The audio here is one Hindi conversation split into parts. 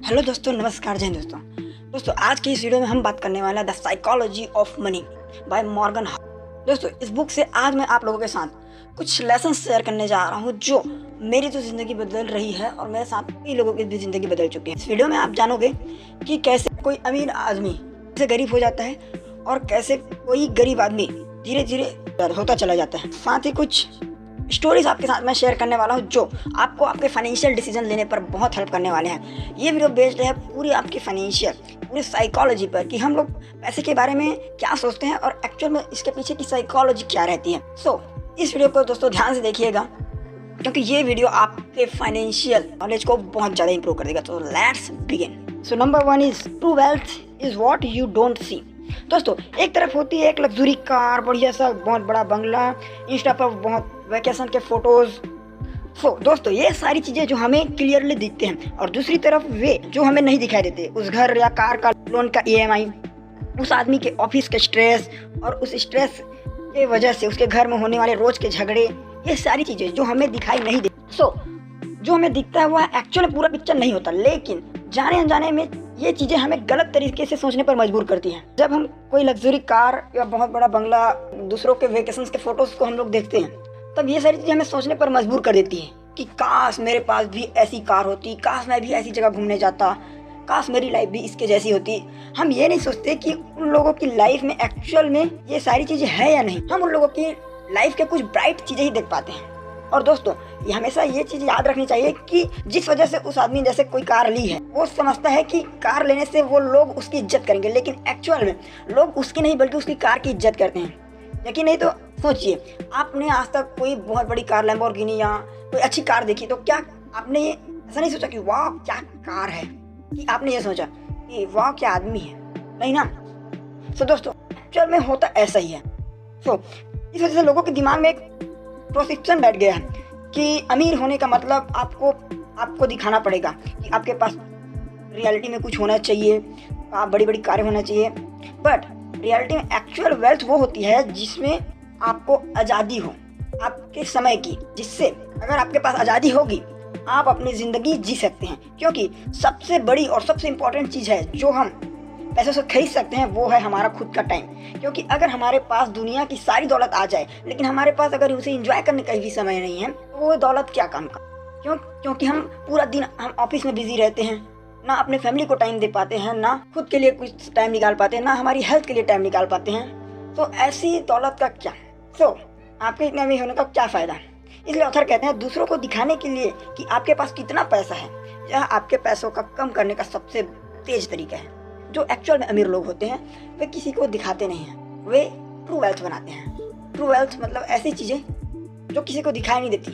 हेलो दोस्तों, नमस्कार, जय हिंद दोस्तों। दोस्तों आज की इस वीडियो में हम बात करने वाला है the psychology of money by Morgan houses. दोस्तों इस बुक से आज मैं आप लोगों के साथ कुछ लेसन शेयर करने जा रहा हूँ जो मेरी तो ज़िंदगी बदल रही है और मेरे साथ कई लोगों की भी ज़िंदगी बदल चुकी है। इस वीडियो में आप जानोगे कि कैसे कोई अमीर आदमी कैसे गरीब हो जाता है और कैसे कोई गरीब आदमी धीरे धीरे होता चला जाता है। साथ ही कुछ स्टोरीज आपके साथ मैं शेयर करने वाला हूँ जो आपको आपके फाइनेंशियल डिसीजन लेने पर बहुत हेल्प करने वाले हैं। ये वीडियो बेस्ड है पूरी आपकी फाइनेंशियल पूरी साइकोलॉजी पर कि हम लोग पैसे के बारे में क्या सोचते हैं और एक्चुअल में इसके पीछे की साइकोलॉजी क्या रहती है। इस वीडियो को दोस्तों ध्यान से देखिएगा क्योंकि ये वीडियो आपके फाइनेंशियल नॉलेज को बहुत ज़्यादा इंप्रूव कर देगा। तो let's begin. Number 1 is true wealth is what you don't see. दोस्तों एक तरफ होती है एक लग्जरी कार, बढ़िया सा बहुत बड़ा बंगला, इंस्टा पर बहुत वैकेशन के फोटोज। दोस्तों ये सारी चीज़ें जो हमें क्लियरली दिखते हैं और दूसरी तरफ वे जो हमें नहीं दिखाई देते, उस घर या कार का लोन का EMI, उस आदमी के ऑफिस के स्ट्रेस और उस स्ट्रेस के वजह से उसके घर में होने वाले रोज के झगड़े, ये सारी चीज़ें जो हमें दिखाई नहीं देती। जो हमें दिखता है वह एक्चुअल में पूरा पिक्चर नहीं होता, लेकिन जाने अनजाने में ये चीज़ें हमें गलत तरीके से सोचने पर मजबूर करती हैं। जब हम कोई लग्जरी कार या बहुत बड़ा बंगला, दूसरों के वेकेशंस के फोटोज को हम लोग देखते हैं, तब ये सारी चीज़ें हमें सोचने पर मजबूर कर देती हैं कि काश मेरे पास भी ऐसी कार होती, काश मैं भी ऐसी जगह घूमने जाता, काश मेरी लाइफ भी इसके जैसी होती। हम ये नहीं सोचते कि उन लोगों की लाइफ में एक्चुअल में ये सारी चीज़ें है या नहीं। हम उन लोगों की लाइफ के कुछ ब्राइट चीज़ें ही देख पाते हैं। और दोस्तों ये हमेशा ये चीज़ याद रखनी चाहिए कि जिस वजह से उस आदमी जैसे कोई कार ली है, वो समझता है कि कार लेने से वो लोग उसकी इज्जत करेंगे, लेकिन एक्चुअल में लोग उसकी नहीं बल्कि उसकी कार की इज्जत करते हैं। यकीन नहीं तो सोचिए, आपने आज तक कोई बहुत बड़ी कार, लैम्बोर्गिनी या कोई अच्छी कार देखी तो क्या आपने ये ऐसा नहीं सोचा कि वाह क्या कार है, कि आपने ये सोचा कि वाह क्या आदमी है? नहीं ना। दोस्तों एक्चुअल में होता ऐसा ही है। इस वजह से लोगों के दिमाग में एक प्रोसेप्शन बैठ गया है कि अमीर होने का मतलब आपको दिखाना पड़ेगा कि आपके पास रियलिटी में कुछ होना चाहिए, आप बड़ी बड़ी कारें होना चाहिए। बट रियलिटी में एक्चुअल वेल्थ वो होती है जिसमें आपको आज़ादी हो आपके समय की, जिससे अगर आपके पास आज़ादी होगी आप अपनी ज़िंदगी जी सकते हैं। क्योंकि सबसे बड़ी और सबसे इम्पोर्टेंट चीज़ है जो हम पैसों से खरीद सकते हैं वो है हमारा खुद का टाइम। क्योंकि अगर हमारे पास दुनिया की सारी दौलत आ जाए लेकिन हमारे पास अगर उसे एंजॉय करने का भी समय नहीं है तो वो दौलत क्या काम का। क्योंकि हम पूरा दिन हम ऑफिस में बिजी रहते हैं, ना अपने फैमिली को टाइम दे पाते हैं, ना खुद के लिए कुछ टाइम निकाल पाते हैं, ना हमारी हेल्थ के लिए टाइम निकाल पाते हैं। तो ऐसी दौलत का क्या, आपके इतने अमीर होने का क्या फ़ायदा। इसलिए ऑथर कहते हैं दूसरों को दिखाने के लिए कि आपके पास कितना पैसा है, यह आपके पैसों का कम करने का सबसे तेज तरीका है। जो एक्चुअल में अमीर लोग होते हैं वे किसी को दिखाते नहीं हैं, वे ट्रू वेल्थ बनाते हैं। ट्रू वेल्थ मतलब ऐसी चीज़ें जो किसी को दिखाई नहीं देती।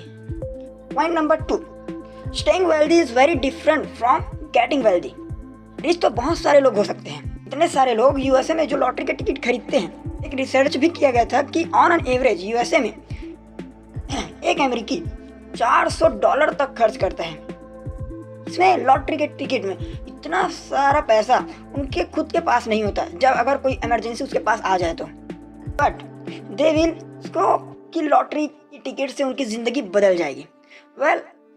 Point number 2, staying wealthy is very different from getting wealthy. Rich तो बहुत सारे लोग हो सकते हैं, इतने सारे लोग USA में जो लॉटरी के टिकट खरीदते हैं। एक रिसर्च भी किया गया था कि ऑन एन एवरेज USA में एक अमेरिकी $400 तक खर्च करता है इसमें लॉटरी के टिकट में। इतना सारा पैसा उनके खुद के पास नहीं होता जब अगर कोई इमरजेंसी उसके पास आ जाए तो। बट दे विल उसको कि लॉटरी की टिकट से उनकी ज़िंदगी बदल जाएगी।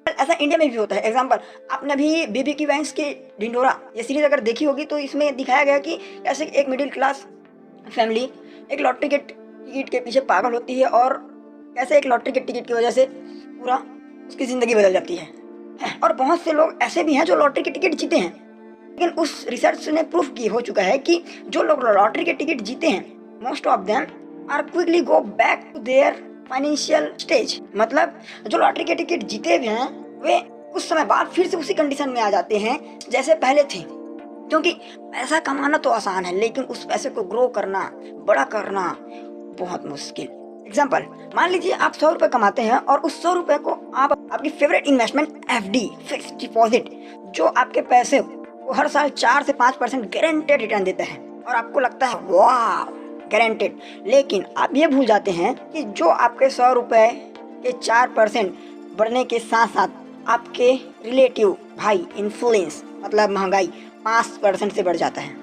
ऐसा इंडिया में भी होता है। एग्जाम्पल, आपने अभी बीबी की वैंस की ढिंढोरा ये सीरीज अगर देखी होगी तो इसमें दिखाया गया कि कैसे एक मिडिल क्लास फैमिली एक लॉटरी के टिकट के पीछे पागल होती है और कैसे एक लॉटरी के टिकट की वजह से पूरा उसकी ज़िंदगी बदल जाती है। और बहुत से लोग ऐसे भी हैं जो लॉटरी के टिकट जीते हैं, लेकिन उस रिसर्च ने प्रूफ की हो चुका है कि जो लोग लॉटरी के टिकट जीते हैं most of them are quickly go back to their financial stage. मतलब जो लॉटरी के टिकट जीते हुए हैं वे कुछ समय बाद फिर से उसी कंडीशन में आ जाते हैं जैसे पहले थे। क्योंकि पैसा कमाना तो आसान है लेकिन उस पैसे को ग्रो करना, बड़ा करना बहुत मुश्किल। एग्जाम्पल, मान लीजिए आप 100 रुपये कमाते हैं और उस 100 रुपये को आप आपकी favourite investment FD fix deposit जो आपके पैसे को हर साल 4 से 5% गारंटेड रिटर्न देता है और आपको लगता है वाह गारंटेड। लेकिन आप ये भूल जाते हैं कि जो आपके 100 रुपये के 4% बढ़ने के साथ साथ आपके रिलेटिव भाई इन्फ्लुएंस मतलब महंगाई 5% से बढ़ जाता है।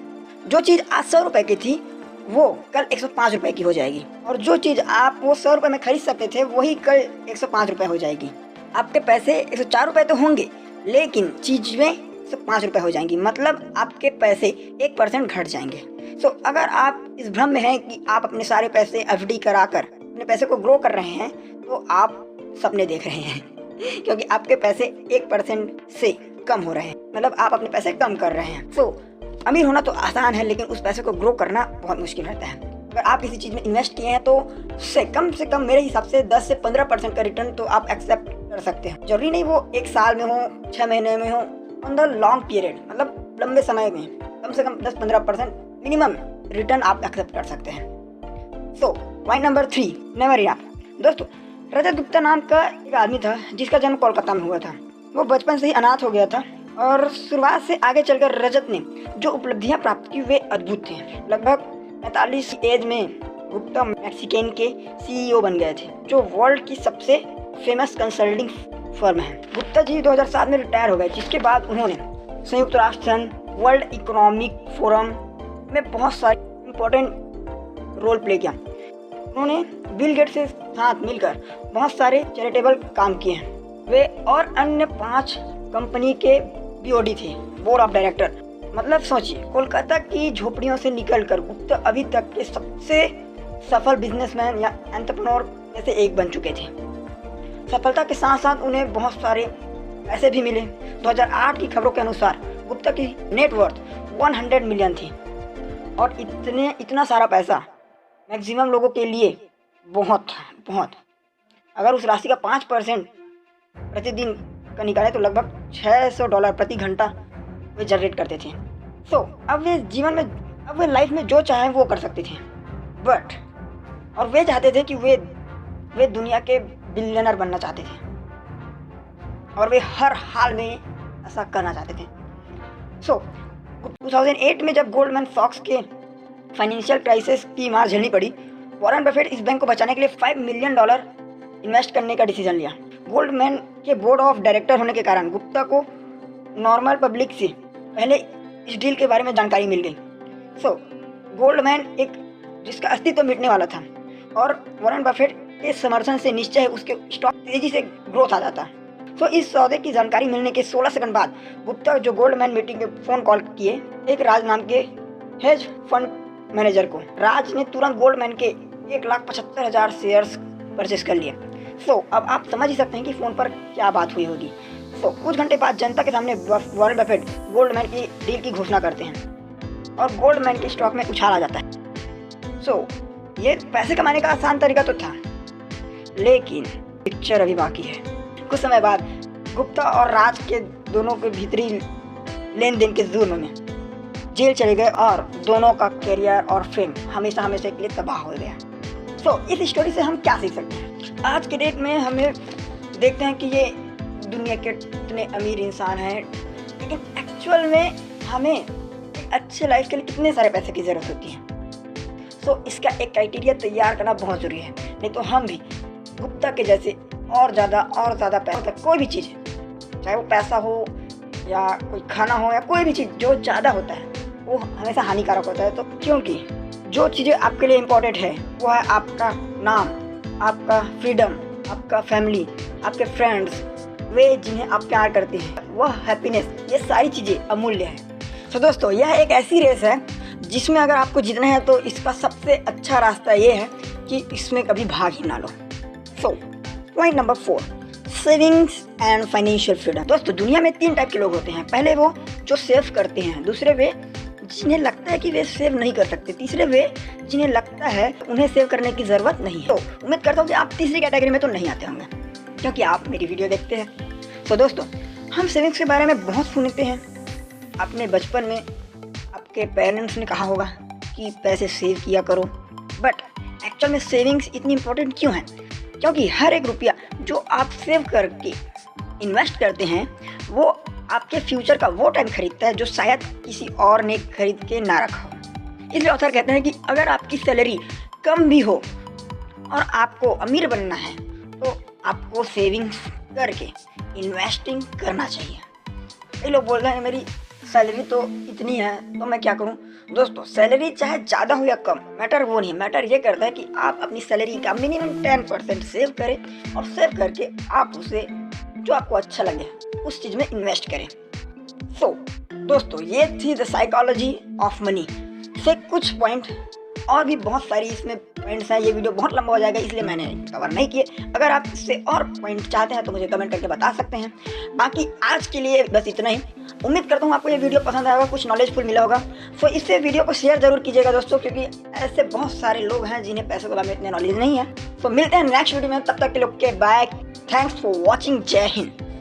जो चीज़ आज 100 रुपये की थी वो कल 105 रुपये की हो जाएगी और जो चीज़ आप वो 100 रुपये में खरीद सकते थे वही कल 105 रुपये हो जाएगी। आपके पैसे 104 रुपये तो होंगे लेकिन चीज़ में 5 रुपये हो जाएंगी, मतलब आपके पैसे 1% घट जाएंगे। सो अगर आप इस भ्रम में हैं कि आप अपने सारे पैसे एफडी कराकर अपने पैसे को ग्रो कर रहे हैं, तो आप सपने देख रहे हैं क्योंकि आपके पैसे 1% से कम हो रहे हैं, मतलब आप अपने पैसे कम कर रहे हैं। सो अमीर होना तो आसान है, लेकिन उस पैसे को ग्रो करना बहुत मुश्किल रहता है। अगर आप किसी चीज़ में इन्वेस्ट किए हैं तो से कम मेरे हिसाब से 10 से 15% का रिटर्न तो आप एक्सेप्ट कर सकते हैं। जरूरी नहीं वो 1 साल में हो, 6 महीने में हो, ऑन द लॉन्ग पीरियड, मतलब लंबे समय में कम से कम 10-15% मिनिमम रिटर्न आप एक्सेप्ट कर सकते हैं। सो पॉइंट नंबर 3, नेवर इनफ। दोस्तों, रजत गुप्ता नाम का एक आदमी था जिसका जन्म कोलकाता में हुआ था। वो बचपन से ही अनाथ हो गया था और शुरुआत से आगे चलकर रजत ने जो उपलब्धियां प्राप्त की वे अद्भुत थे। लगभग 45 एज में गुप्ता मैक्सिकन के CEO बन गए थे, जो वर्ल्ड की सबसे फेमस कंसल्टिंग फर्म है। गुप्ता जी 2007 में रिटायर हो गए, जिसके बाद उन्होंने संयुक्त राष्ट्र संघ, वर्ल्ड इकोनॉमिक फोरम में बहुत सारे इम्पोर्टेंट रोल प्ले किया। उन्होंने बिल गेट्स के साथ मिलकर बहुत सारे चैरिटेबल काम किए हैं। वे और अन्य 5 कंपनी के BOD थे, बोर्ड ऑफ डायरेक्टर। मतलब सोचिए, कोलकाता की झोपड़ियों से निकलकर गुप्ता अभी तक के सबसे सफल बिजनेसमैन या एंटरप्रेन्योर में से एक बन चुके थे। सफलता के साथ साथ उन्हें बहुत सारे पैसे भी मिले। 2008 की खबरों के अनुसार गुप्ता की नेटवर्थ 100 मिलियन थी और इतना सारा पैसा मैक्सिमम लोगों के लिए बहुत अगर उस राशि का 5% प्रतिदिन का निकाले तो लगभग $600 प्रति घंटा वे जनरेट करते थे। सो अब वे लाइफ में जो चाहे वो कर सकते थे, और वे चाहते थे कि वे दुनिया के बिलियनर बनना चाहते थे और वे हर हाल में ऐसा करना चाहते थे। सो 2008 में जब गोल्डमैन सॉक्स के फाइनेंशियल क्राइसिस की मार झेलनी पड़ी, वॉरेन बफेट इस बैंक को बचाने के लिए $5 मिलियन इन्वेस्ट करने का डिसीजन लिया। गोल्डमैन के बोर्ड ऑफ डायरेक्टर होने के कारण गुप्ता को नॉर्मल पब्लिक से पहले इस डील के बारे में जानकारी मिल गई। सो गोल्डमैन एक जिसका अस्तित्व मिटने वाला था और वॉरेन बफेट के समर्थन से निश्चय उसके स्टॉक तेजी से ग्रोथ आ जाता। सो इस सौदे की जानकारी मिलने के 16 सेकंड बाद गुप्ता जो गोल्डमैन मीटिंग के फोन कॉल किए एक राज नाम के हेज फंड मैनेजर को। राज ने तुरंत गोल्डमैन के 1,75,000 शेयर्स परचेस कर लिए। सो अब आप समझ ही सकते हैं कि फोन पर क्या बात हुई होगी। सो कुछ घंटे बाद जनता के सामने वॉरेन बफेट गोल्डमैन की डील की घोषणा करते हैं और गोल्डमैन के स्टॉक में उछाल आ जाता है। सो ये पैसे कमाने का आसान तरीका तो था, लेकिन पिक्चर अभी बाकी है। कुछ समय बाद गुप्ता और राज के दोनों के भीतरी लेन देन के जुर्म में जेल चले गए और दोनों का करियर और फेम हमेशा के लिए तबाह हो गया। सो इस स्टोरी से हम क्या सीख सकते हैं? आज के डेट में हमें देखते हैं कि ये दुनिया के इतने अमीर इंसान हैं, लेकिन एक्चुअल में हमें अच्छे लाइफ के लिए कितने सारे पैसे की ज़रूरत होती है। सो इसका एक क्राइटेरिया तैयार करना बहुत ज़रूरी है, नहीं तो हम भी गुप्ता के जैसे और ज़्यादा पैसा, कोई भी चीज़, चाहे वो पैसा हो या कोई खाना हो या कोई भी चीज़ जो ज़्यादा होता है वो हमेशा हानिकारक होता है। तो क्योंकि जो चीज़ें आपके लिए इम्पोर्टेंट है वो है आपका नाम, आपका फ्रीडम, आपका फैमिली, आपके फ्रेंड्स, वे जिन्हें आप प्यार करते हैं, वह हैप्पीनेस, ये सारी चीज़ें अमूल्य है। तो दोस्तों, यह एक ऐसी रेस है जिसमें अगर आपको जीतना है तो इसका सबसे अच्छा रास्ता ये है कि इसमें कभी भाग ही ना लो। So point number 4, savings and financial freedom. दोस्तों, दुनिया में 3 टाइप के लोग होते हैं। पहले वो जो सेव करते हैं, दूसरे वे जिन्हें लगता है कि वे सेव नहीं कर सकते, तीसरे वे जिन्हें लगता है उन्हें सेव करने की ज़रूरत नहीं है। तो उम्मीद करता हूँ कि आप तीसरी कैटेगरी में तो नहीं आते होंगे, क्योंकि आप मेरी वीडियो देखते हैं। तो दोस्तों, हम सेविंग्स के बारे में बहुत सुनते हैं। अपने बचपन में आपके पेरेंट्स ने कहा होगा कि पैसे सेव किया करो, बट एक्चुअल में सेविंग्स इतनी इम्पोर्टेंट क्यों है? क्योंकि हर एक रुपया जो आप सेव करके इन्वेस्ट करते हैं वो आपके फ्यूचर का वो टाइम खरीदता है जो शायद किसी और ने खरीद के ना रखा हो। इसलिए ऑथर कहते हैं कि अगर आपकी सैलरी कम भी हो और आपको अमीर बनना है तो आपको सेविंग्स करके इन्वेस्टिंग करना चाहिए। कई लोग बोल रहे हैं मेरी सैलरी तो इतनी है तो मैं क्या करूं? दोस्तों, सैलरी चाहे ज़्यादा हो या कम, मैटर वो नहीं, मैटर ये करता है कि आप अपनी सैलरी का मिनिमम 10% सेव करें और सेव करके आप उसे जो आपको अच्छा लगे उस चीज़ में इन्वेस्ट करें। सो दोस्तों ये थी द साइकोलॉजी ऑफ मनी से कुछ पॉइंट, और भी बहुत सारी इसमें पॉइंट्स हैं। ये वीडियो बहुत लंबा हो जाएगा इसलिए मैंने कवर नहीं किए। अगर आप इससे और पॉइंट चाहते हैं तो मुझे कमेंट करके बता सकते हैं। बाकी आज के लिए बस इतना ही। उम्मीद करता हूँ आपको ये वीडियो पसंद आएगा, कुछ नॉलेजफुल मिला होगा। सो इससे वीडियो को शेयर जरूर कीजिएगा दोस्तों, क्योंकि ऐसे बहुत सारे लोग हैं जिन्हें पैसों के बारे में इतने नॉलेज नहीं है। तो मिलते हैं नेक्स्ट वीडियो में, तब तक के लोग के बाय। Thanks for watching. जय हिंद।